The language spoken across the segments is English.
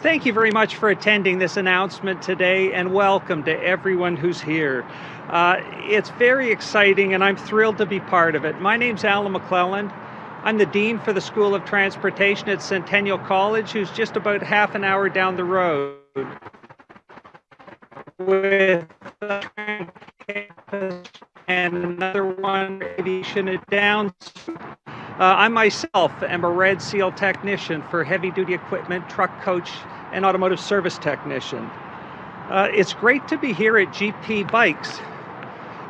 Thank you very much for attending this announcement today, and welcome to everyone who's here. It's very exciting, and I'm thrilled to be part of it. My name's Alan McClelland. I'm the Dean for the School of Transportation at Centennial College, who's just about half an hour down the road. With a campus and another one aviation at Downs. I myself am a Red Seal technician for heavy-duty equipment, truck coach, and automotive service technician. It's great to be here at GP Bikes,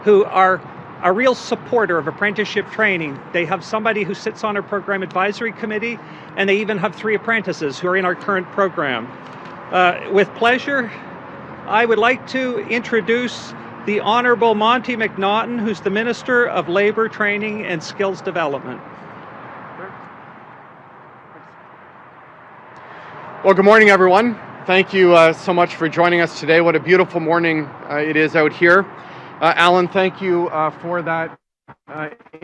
who are a real supporter of apprenticeship training. They have somebody who sits on our program advisory committee, and they even have 3 apprentices who are in our current program. With pleasure, I would like to introduce the Honorable Monte McNaughton, who's the Minister of Labour, Training and Skills Development. Well, good morning, everyone. Thank you so much for joining us today. What a beautiful morning it is out here. Alan, thank you for that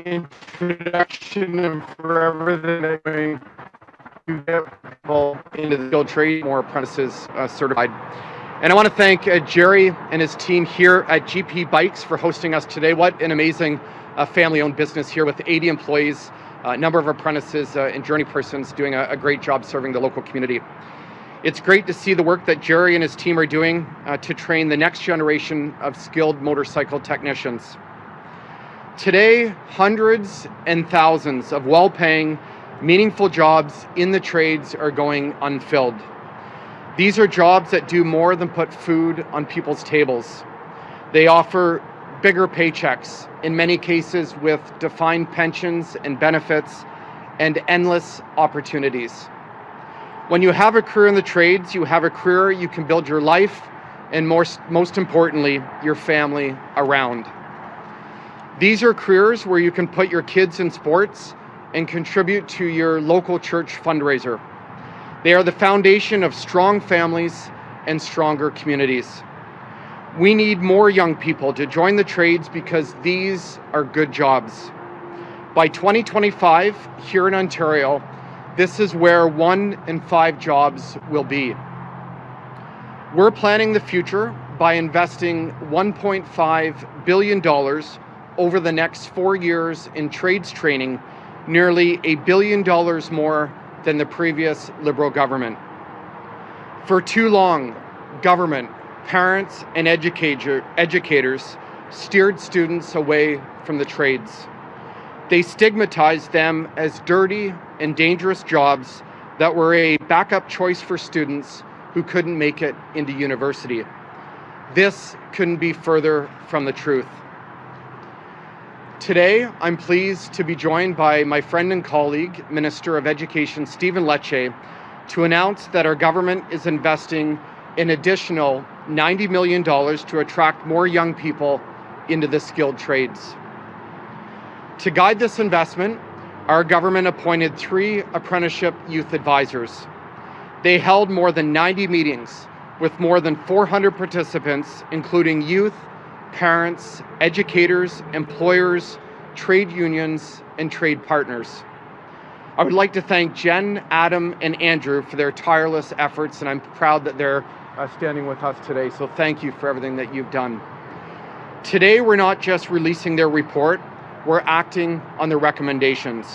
introduction and for everything that you're doing to get people into the skilled trade, more apprentices certified. And I want to thank Jerry and his team here at GP Bikes for hosting us today. What an amazing family-owned business here with 80 employees, a number of apprentices and journey persons doing a great job serving the local community. It's great to see the work that Jerry and his team are doing to train the next generation of skilled motorcycle technicians. Today, hundreds and thousands of well-paying, meaningful jobs in the trades are going unfilled. These are jobs that do more than put food on people's tables. They offer bigger paychecks, in many cases with defined pensions and benefits and endless opportunities. When you have a career in the trades, you have a career you can build your life and most importantly, your family around. These are careers where you can put your kids in sports and contribute to your local church fundraiser. They are the foundation of strong families and stronger communities. We need more young people to join the trades because these are good jobs. By 2025, here in Ontario, this is where 1 in 5 jobs will be. We're planning the future by investing $1.5 billion over the next 4 years in trades training, nearly $1 billion more than the previous Liberal government. For too long, government, parents, and educators steered students away from the trades. They stigmatized them as dirty and dangerous jobs that were a backup choice for students who couldn't make it into university. This couldn't be further from the truth. Today, I'm pleased to be joined by my friend and colleague, Minister of Education, Stephen Lecce, to announce that our government is investing an additional $90 million to attract more young people into the skilled trades. To guide this investment, our government appointed 3 apprenticeship youth advisors. They held more than 90 meetings with more than 400 participants, including youth, parents, educators, employers, trade unions, and trade partners. I would like to thank Jen, Adam, and Andrew for their tireless efforts, and I'm proud that they're standing with us today, so thank you for everything that you've done. Today, we're not just releasing their report, we're acting on the recommendations.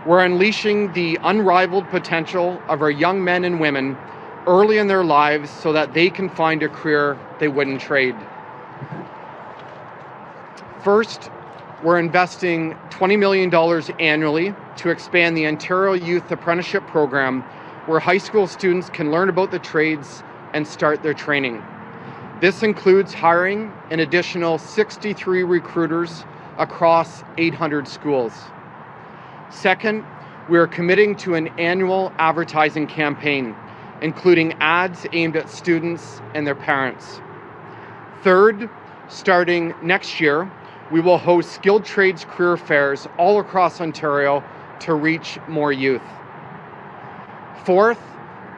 We're unleashing the unrivaled potential of our young men and women early in their lives so that they can find a career they wouldn't trade. First, we're investing $20 million annually to expand the Ontario Youth Apprenticeship Program, where high school students can learn about the trades and start their training. This includes hiring an additional 63 recruiters across 800 schools. Second, we are committing to an annual advertising campaign, including ads aimed at students and their parents. Third, starting next year, we will host skilled trades career fairs all across Ontario to reach more youth. Fourth,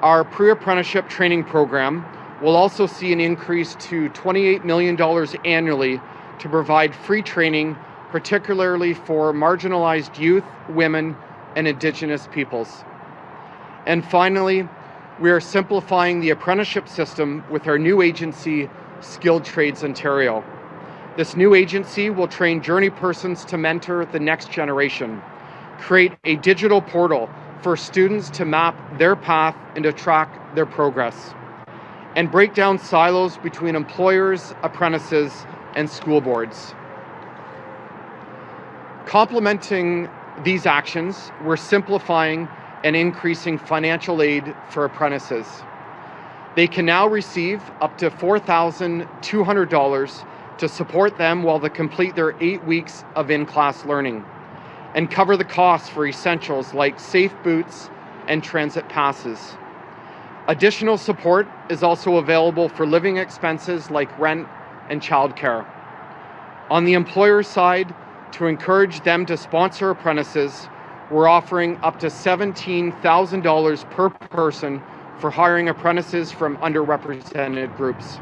our pre-apprenticeship training program will also see an increase to $28 million annually to provide free training, particularly for marginalized youth, women, and Indigenous peoples. And finally, we are simplifying the apprenticeship system with our new agency, Skilled Trades Ontario. This new agency will train journey persons to mentor the next generation, create a digital portal for students to map their path and to track their progress, and break down silos between employers, apprentices, and school boards. Complementing these actions, we're simplifying and increasing financial aid for apprentices. They can now receive up to $4,200 to support them while they complete their 8 weeks of in-class learning and cover the costs for essentials like safe boots and transit passes. Additional support is also available for living expenses like rent and childcare. On the employer side, to encourage them to sponsor apprentices, we're offering up to $17,000 per person for hiring apprentices from underrepresented groups.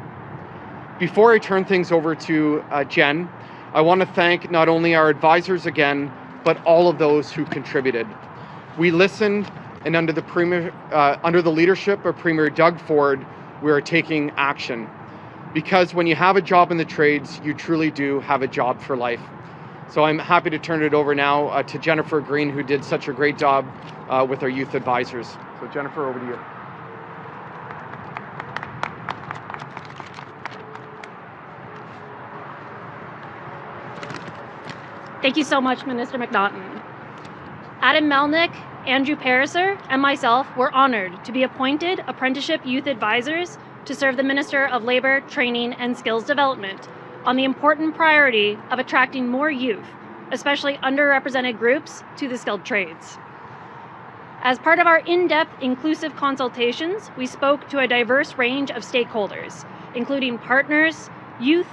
Before I turn things over to Jen, I want to thank not only our advisors again, but all of those who contributed. We listened, and under the leadership of Premier Doug Ford, we are taking action. Because when you have a job in the trades, you truly do have a job for life. So I'm happy to turn it over now to Jennifer Green, who did such a great job with our youth advisors. So Jennifer, over to you. Thank you so much, Minister McNaughton. Adam Melnick, Andrew Pariser, and myself were honored to be appointed Apprenticeship Youth Advisors to serve the Minister of Labour, Training and Skills Development on the important priority of attracting more youth, especially underrepresented groups, to the skilled trades. As part of our in-depth inclusive consultations, we spoke to a diverse range of stakeholders, including partners, youth,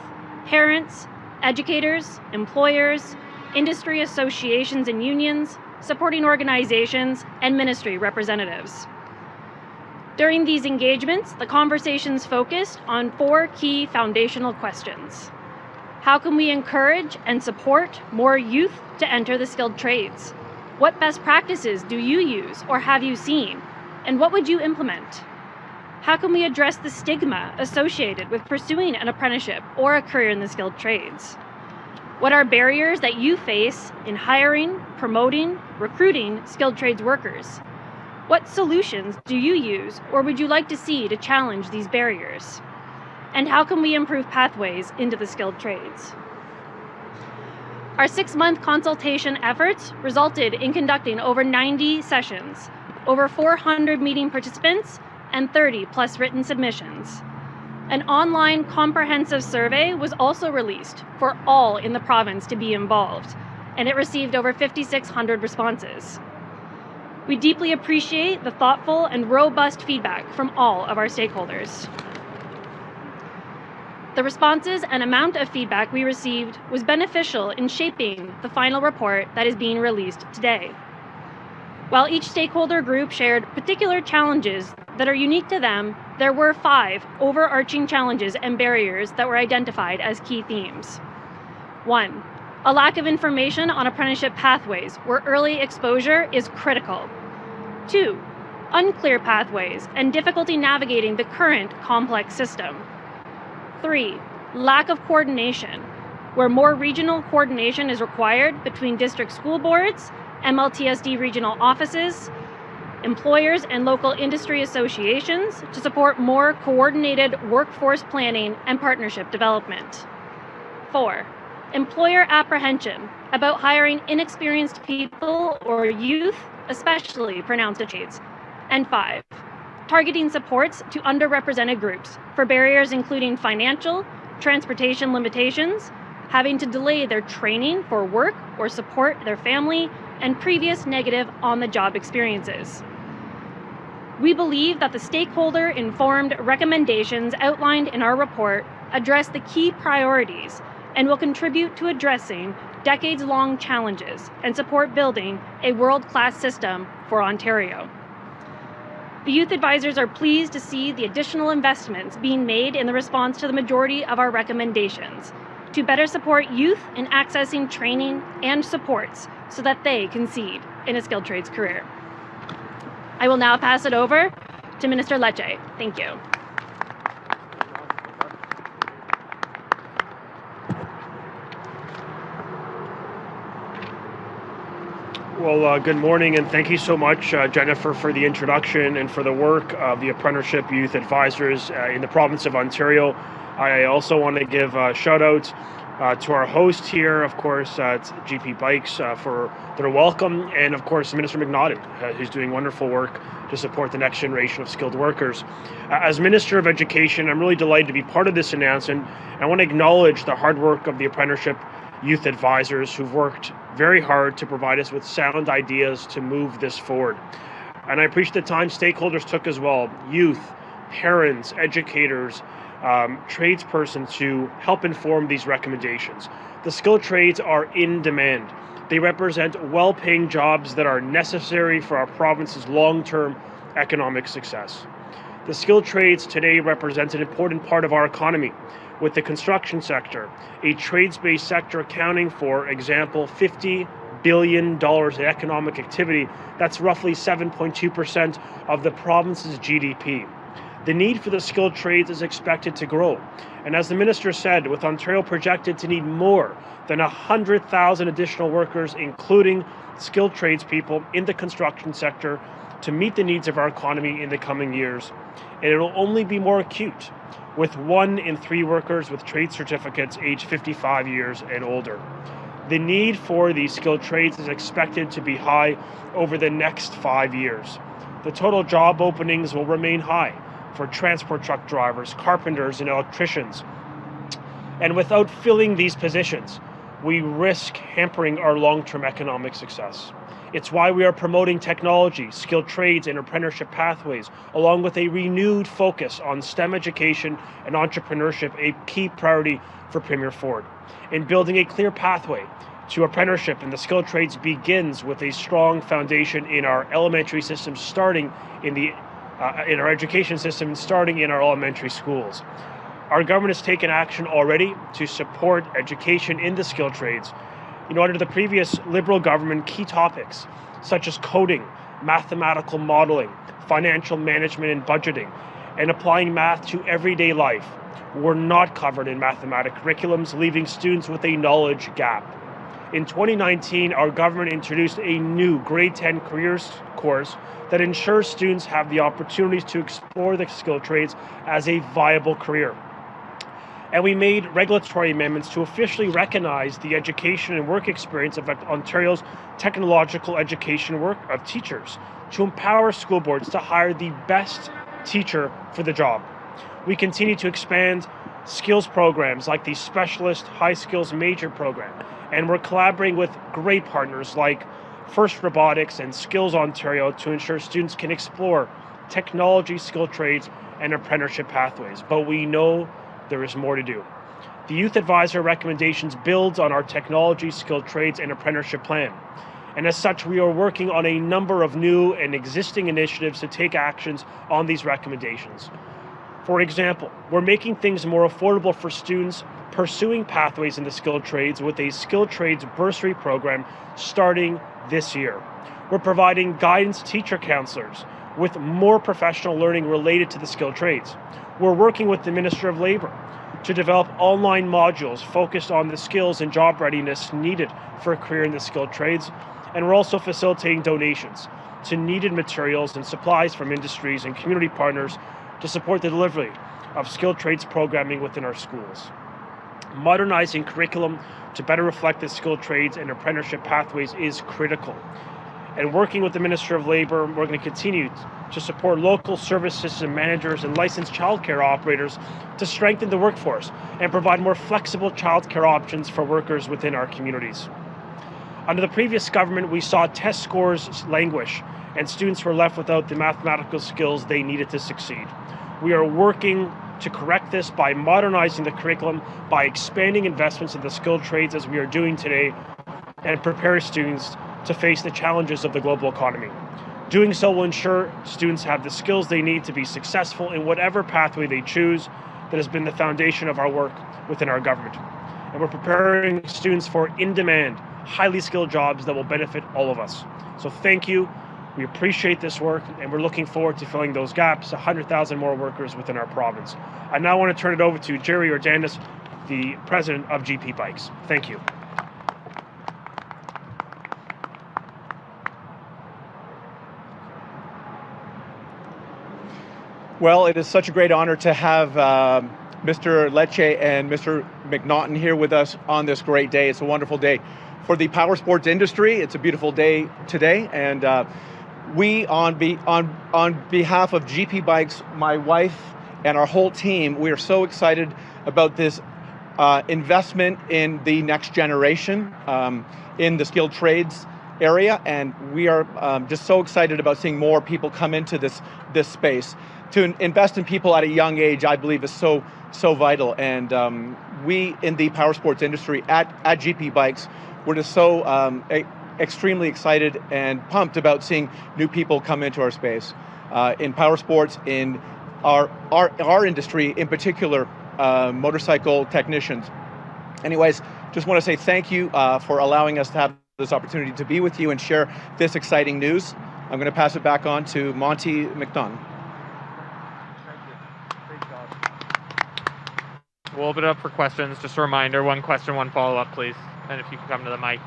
parents, educators, employers, industry associations and unions, supporting organizations, and ministry representatives. During these engagements, the conversations focused on 4 key foundational questions. How can we encourage and support more youth to enter the skilled trades? What best practices do you use or have you seen? And what would you implement? How can we address the stigma associated with pursuing an apprenticeship or a career in the skilled trades? What are barriers that you face in hiring, promoting, recruiting skilled trades workers? What solutions do you use or would you like to see to challenge these barriers? And how can we improve pathways into the skilled trades? Our 6-month consultation efforts resulted in conducting over 90 sessions, over 400 meeting participants, and 30 plus written submissions. An online comprehensive survey was also released for all in the province to be involved, and it received over 5,600 responses. We deeply appreciate the thoughtful and robust feedback from all of our stakeholders. The responses and amount of feedback we received was beneficial in shaping the final report that is being released today. While each stakeholder group shared particular challenges that are unique to them, there were 5 overarching challenges and barriers that were identified as key themes. 1, a lack of information on apprenticeship pathways where early exposure is critical. 2, unclear pathways and difficulty navigating the current complex system. 3, lack of coordination, where more regional coordination is required between district school boards, MLTSD regional offices, employers and local industry associations to support more coordinated workforce planning and partnership development. 4, employer apprehension about hiring inexperienced people or youth, especially pronounced trades. And 5, targeting supports to underrepresented groups for barriers including financial, transportation limitations, having to delay their training for work or support their family, and previous negative on-the-job experiences. We believe that the stakeholder-informed recommendations outlined in our report address the key priorities and will contribute to addressing decades-long challenges and support building a world-class system for Ontario. The youth advisors are pleased to see the additional investments being made in the response to the majority of our recommendations to better support youth in accessing training and supports so that they can succeed in a skilled trades career. I will now pass it over To Minister Lecce, thank you. Well, good morning, and thank you so much, Jennifer, for the introduction and for the work of the Apprenticeship Youth Advisors in the province of Ontario. I also want to give a shout out to our host here, of course, GP Bikes, for their welcome, and of course, Minister McNaughton, who's doing wonderful work to support the next generation of skilled workers. As Minister of Education, I'm really delighted to be part of this announcement. I want to acknowledge the hard work of the Apprenticeship Youth Advisors who've worked very hard to provide us with sound ideas to move this forward. And I appreciate the time stakeholders took as well, youth, parents, educators, tradespersons, to help inform these recommendations. The skilled trades are in demand. They represent well-paying jobs that are necessary for our province's long-term economic success. The skilled trades today represent an important part of our economy, with the construction sector, a trades-based sector accounting for, example, $50 billion in economic activity. That's roughly 7.2% of the province's GDP. The need for the skilled trades is expected to grow. And as the Minister said, with Ontario projected to need more than 100,000 additional workers, including skilled tradespeople in the construction sector, to meet the needs of our economy in the coming years. And it will only be more acute with 1 in 3 workers with trade certificates aged 55 years and older. The need for these skilled trades is expected to be high over the next 5 years. The total job openings will remain high for transport truck drivers, carpenters, and electricians. And without filling these positions, we risk hampering our long-term economic success. It's why we are promoting technology, skilled trades, and apprenticeship pathways, along with a renewed focus on STEM education and entrepreneurship, a key priority for Premier Ford. In building a clear pathway to apprenticeship in the skilled trades begins with a strong foundation in our elementary system, starting in our education system, starting in our elementary schools. Our government has taken action already to support education in the skilled trades. Under the previous Liberal government, key topics such as coding, mathematical modeling, financial management and budgeting, and applying math to everyday life were not covered in mathematics curriculums, leaving students with a knowledge gap. In 2019, our government introduced a new grade 10 careers course that ensures students have the opportunities to explore the skilled trades as a viable career. And we made regulatory amendments to officially recognize the education and work experience of Ontario's technological education work of teachers, to empower school boards to hire the best teacher for the job. We continue to expand skills programs like the Specialist High Skills Major program, and we're collaborating with great partners like First Robotics and Skills Ontario to ensure students can explore technology, skilled trades, and apprenticeship pathways. But we know there is more to do. The Youth Advisor recommendations builds on our technology, skilled trades, and apprenticeship plan. And as such, we are working on a number of new and existing initiatives to take actions on these recommendations. For example, we're making things more affordable for students pursuing pathways in the skilled trades with a skilled trades bursary program starting this year. We're providing guidance teacher counselors with more professional learning related to the skilled trades. We're working with the Minister of Labour to develop online modules focused on the skills and job readiness needed for a career in the skilled trades. And we're also facilitating donations to needed materials and supplies from industries and community partners to support the delivery of skilled trades programming within our schools. Modernizing curriculum to better reflect the skilled trades and apprenticeship pathways is critical. And working with the Minister of Labour, we're going to continue to support local service system managers and licensed childcare operators to strengthen the workforce and provide more flexible childcare options for workers within our communities. Under the previous government, we saw test scores languish and students were left without the mathematical skills they needed to succeed. We are working to correct this by modernizing the curriculum, by expanding investments in the skilled trades as we are doing today, and prepare students to face the challenges of the global economy. Doing so will ensure students have the skills they need to be successful in whatever pathway they choose. That has been the foundation of our work within our government. And we're preparing students for in-demand, highly skilled jobs that will benefit all of us. So thank you We appreciate this work, and we're looking forward to filling those gaps, 100,000 more workers within our province. I now want to turn it over to Jerry Ordanis, the president of GP Bikes. Thank you. Well, it is such a great honor to have Mr. Lecce and Mr. McNaughton here with us on this great day. It's a wonderful day for the power sports industry. It's a beautiful day today, and we, on behalf of GP Bikes, my wife and our whole team, we are so excited about this investment in the next generation in the skilled trades area, and we are just so excited about seeing more people come into this space. To invest in people at a young age, I believe, is so vital, and we in the power sports industry at GP Bikes, we're just so extremely excited and pumped about seeing new people come into our space in power sports, in our industry, in particular, motorcycle technicians. Anyways, just want to say thank you for allowing us to have this opportunity to be with you and share this exciting news. I'm going to pass it back on to Monte McNaughton. We'll open it up for questions. Just a reminder, one question, one follow-up, please. And if you can come to the mic.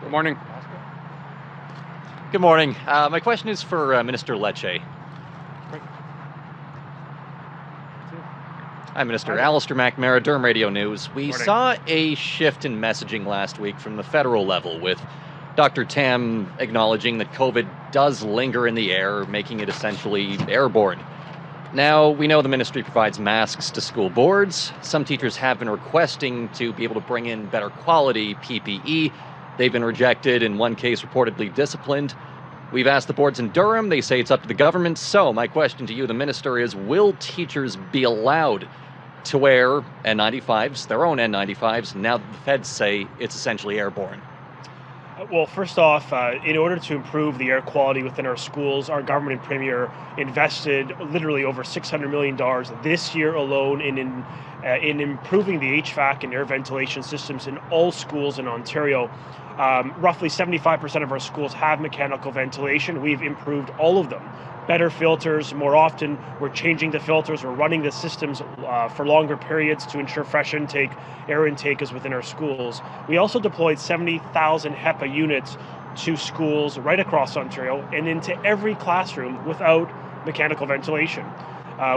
Good morning. Good morning. My question is for Minister Lecce. Hi, Minister. Alistair McNamara, Durham Radio News. We saw a shift in messaging last week from the federal level, with Dr. Tam acknowledging that COVID does linger in the air, making it essentially airborne. Now, we know the ministry provides masks to school boards. Some teachers have been requesting to be able to bring in better quality PPE. They've been rejected, in one case reportedly disciplined. We've asked the boards in Durham. They say it's up to the government. So my question to you, the minister, is will teachers be allowed to wear N95s, their own N95s, now that the feds say it's essentially airborne? Well, first off, in order to improve the air quality within our schools, our government and premier invested literally over $600 million this year alone in improving the HVAC and air ventilation systems in all schools in Ontario. Roughly 75% of our schools have mechanical ventilation. We've improved all of them. Better filters, more often we're changing the filters, we're running the systems for longer periods to ensure fresh intake, air intake is within our schools. We also deployed 70,000 HEPA units to schools right across Ontario and into every classroom without mechanical ventilation.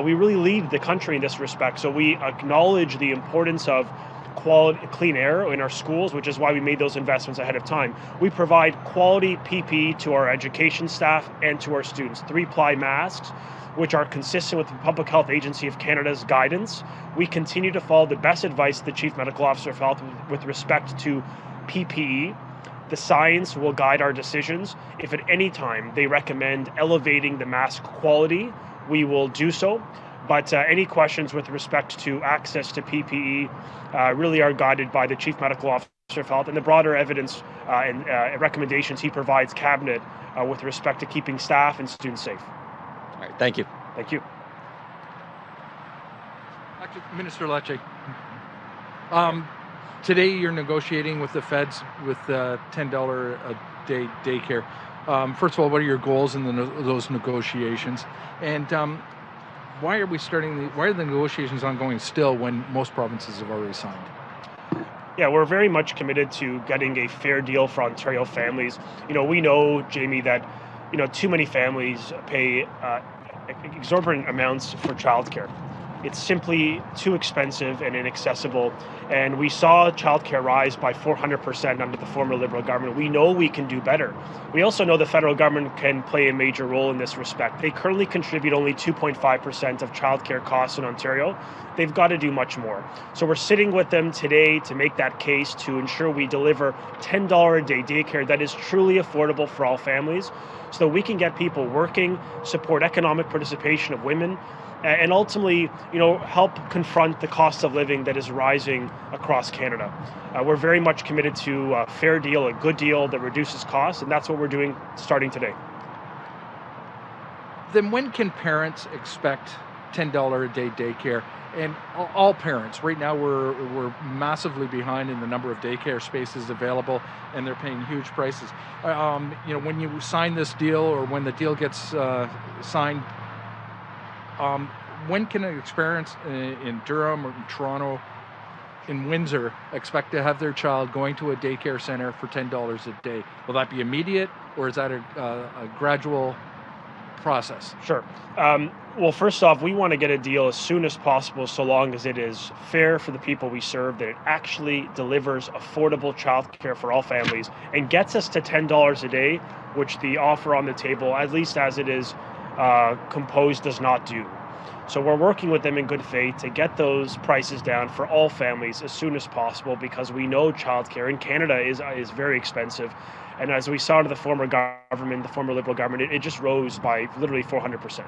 We really lead the country in this respect, so we acknowledge the importance of quality, clean air in our schools, which is why we made those investments ahead of time. We provide quality PPE to our education staff and to our students. 3-ply masks, which are consistent with the Public Health Agency of Canada's guidance. We continue to follow the best advice of the Chief Medical Officer of Health with respect to PPE. The science will guide our decisions. If at any time they recommend elevating the mask quality, we will do so. But any questions with respect to access to PPE really are guided by the Chief Medical Officer of Health and the broader evidence and recommendations he provides Cabinet with respect to keeping staff and students safe. All right, thank you. Thank you. Minister Lecce, today you're negotiating with the feds with $10 a day daycare. First of all, what are your goals in those negotiations? And why are the negotiations ongoing still when most provinces have already signed? Yeah, we're very much committed to getting a fair deal for Ontario families. We know, Jamie, that too many families pay exorbitant amounts for childcare. It's simply too expensive and inaccessible. And we saw childcare rise by 400% under the former Liberal government. We know we can do better. We also know the federal government can play a major role in this respect. They currently contribute only 2.5% of childcare costs in Ontario. They've got to do much more. So we're sitting with them today to make that case to ensure we deliver $10 a day daycare that is truly affordable for all families, so that we can get people working, support economic participation of women, and ultimately, help confront the cost of living that is rising across Canada. We're very much committed to a fair deal, a good deal that reduces costs, and that's what we're doing starting today. Then when can parents expect $10 a day daycare. And all parents, right now we're massively behind in the number of daycare spaces available, and they're paying huge prices. When you sign this deal, or when the deal gets signed, when can an parent in Durham or in Toronto, in Windsor, expect to have their child going to a daycare center for $10 a day? Will that be immediate, or is that a gradual process? Sure. Well, first off, we want to get a deal as soon as possible, so long as it is fair for the people we serve, that it actually delivers affordable childcare for all families and gets us to $10 a day, which the offer on the table, at least as it is composed, does not do. So we're working with them in good faith to get those prices down for all families as soon as possible, because we know childcare in Canada is very expensive. And as we saw under the former government, the former Liberal government, it just rose by literally 400%.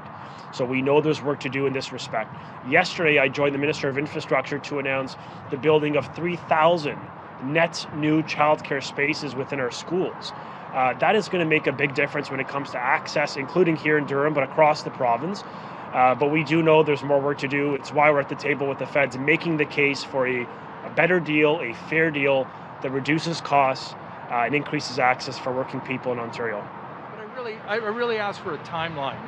So we know there's work to do in this respect. Yesterday, I joined the Minister of Infrastructure to announce the building of 3,000 net new childcare spaces within our schools. That is going to make a big difference when it comes to access, including here in Durham, but across the province. But we do know there's more work to do. It's why we're at the table with the feds, making the case for a better deal, a fair deal that reduces costs and increases access for working people in Ontario. But I really ask for a timeline.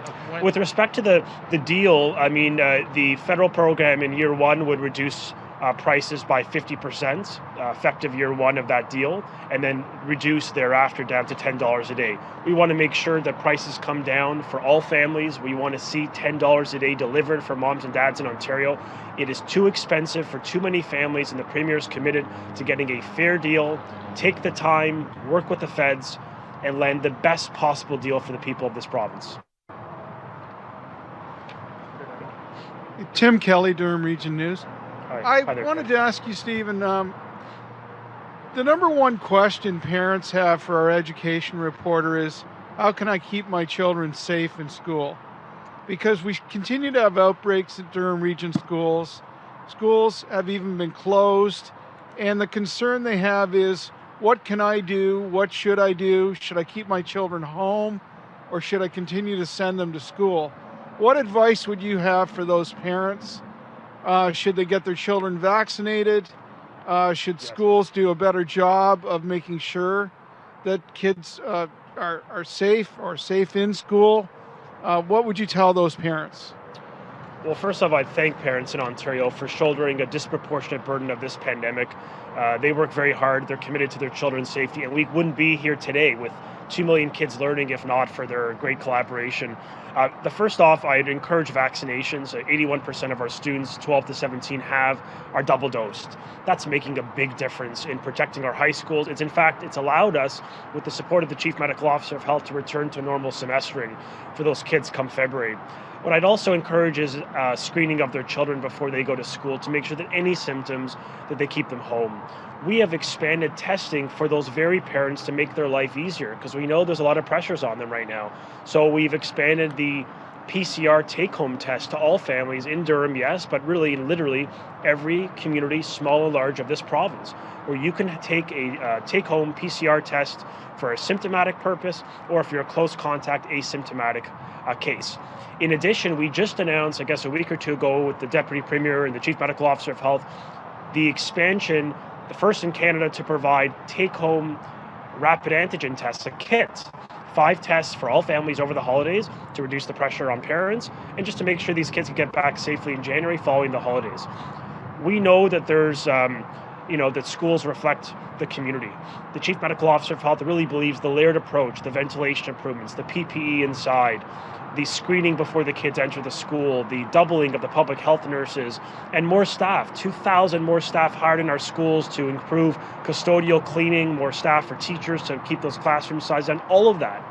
With respect to the deal, I mean, the federal program in year one would reduce prices by 50%, effective year one of that deal, and then reduce thereafter down to $10 a day. We want to make sure that prices come down for all families. We want to see $10 a day delivered for moms and dads in Ontario. It is too expensive for too many families, and the Premier is committed to getting a fair deal, take the time, work with the feds, and land the best possible deal for the people of this province. Tim Kelly, Durham Region News. Hi I there, wanted Ken. to ask you, Stephen, the number one question parents have for our education reporter is, how can I keep my children safe in school? Because we continue to have outbreaks at Durham Region schools. Schools have even been closed, and the concern they have is, what can I do? What should I do? Should I keep my children home, or should I continue to send them to school? What advice would you have for those parents? Should they get their children vaccinated? Should schools do a better job of making sure that kids are safe or safe in school? What would you tell those parents? Well, first off, I'd thank parents in Ontario for shouldering a disproportionate burden of this pandemic. They work very hard. They're committed to their children's safety, and we wouldn't be here today with 2 million kids learning if not for their great collaboration. The first off, I'd encourage vaccinations. 81% of our students 12 to 17 are double dosed. That's making a big difference in protecting our high schools. It's allowed us, with the support of the Chief Medical Officer of Health, to return to normal semestering for those kids come February. What I'd also encourage is screening of their children before they go to school, to make sure that any symptoms, that they keep them home. We have expanded testing for those very parents to make their life easier, because we know there's a lot of pressures on them right now. So we've expanded the PCR take-home test to all families in Durham, yes, but really in literally every community, small and large, of this province, where you can take a take-home PCR test for a symptomatic purpose, or if you're a close contact, asymptomatic case. In addition, we just announced, I guess a week or two ago, with the Deputy Premier and the Chief Medical Officer of Health, the expansion, the first in Canada to provide take-home rapid antigen tests, a kit. 5 tests for all families over the holidays to reduce the pressure on parents and just to make sure these kids can get back safely in January following the holidays. We know that there's, that schools reflect the community. The Chief Medical Officer of Health really believes the layered approach, the ventilation improvements, the PPE inside, the screening before the kids enter the school, the doubling of the public health nurses, and more staff, 2,000 more staff hired in our schools to improve custodial cleaning, more staff for teachers to keep those classroom sizes, and all of that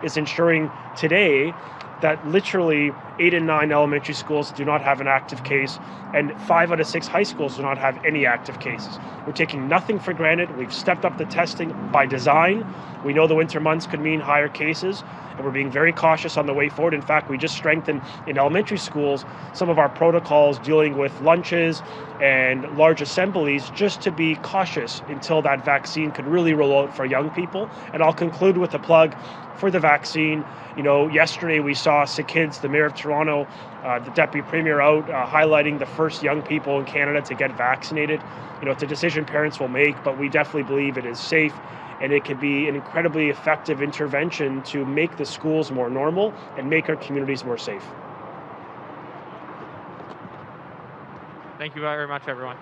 is ensuring today that literally 8 and 9 elementary schools do not have an active case, and 5 out of 6 high schools do not have any active cases. We're taking nothing for granted. We've stepped up the testing by design. We know the winter months could mean higher cases, and we're being very cautious on the way forward. In fact, we just strengthened in elementary schools some of our protocols dealing with lunches and large assemblies, just to be cautious until that vaccine could really roll out for young people. And I'll conclude with a plug for the vaccine. Yesterday we saw saw kids, the Mayor of Toronto, the Deputy Premier out highlighting the first young people in Canada to get vaccinated. It's a decision parents will make, but we definitely believe it is safe, and it can be an incredibly effective intervention to make the schools more normal and make our communities more safe. Thank you very much, everyone.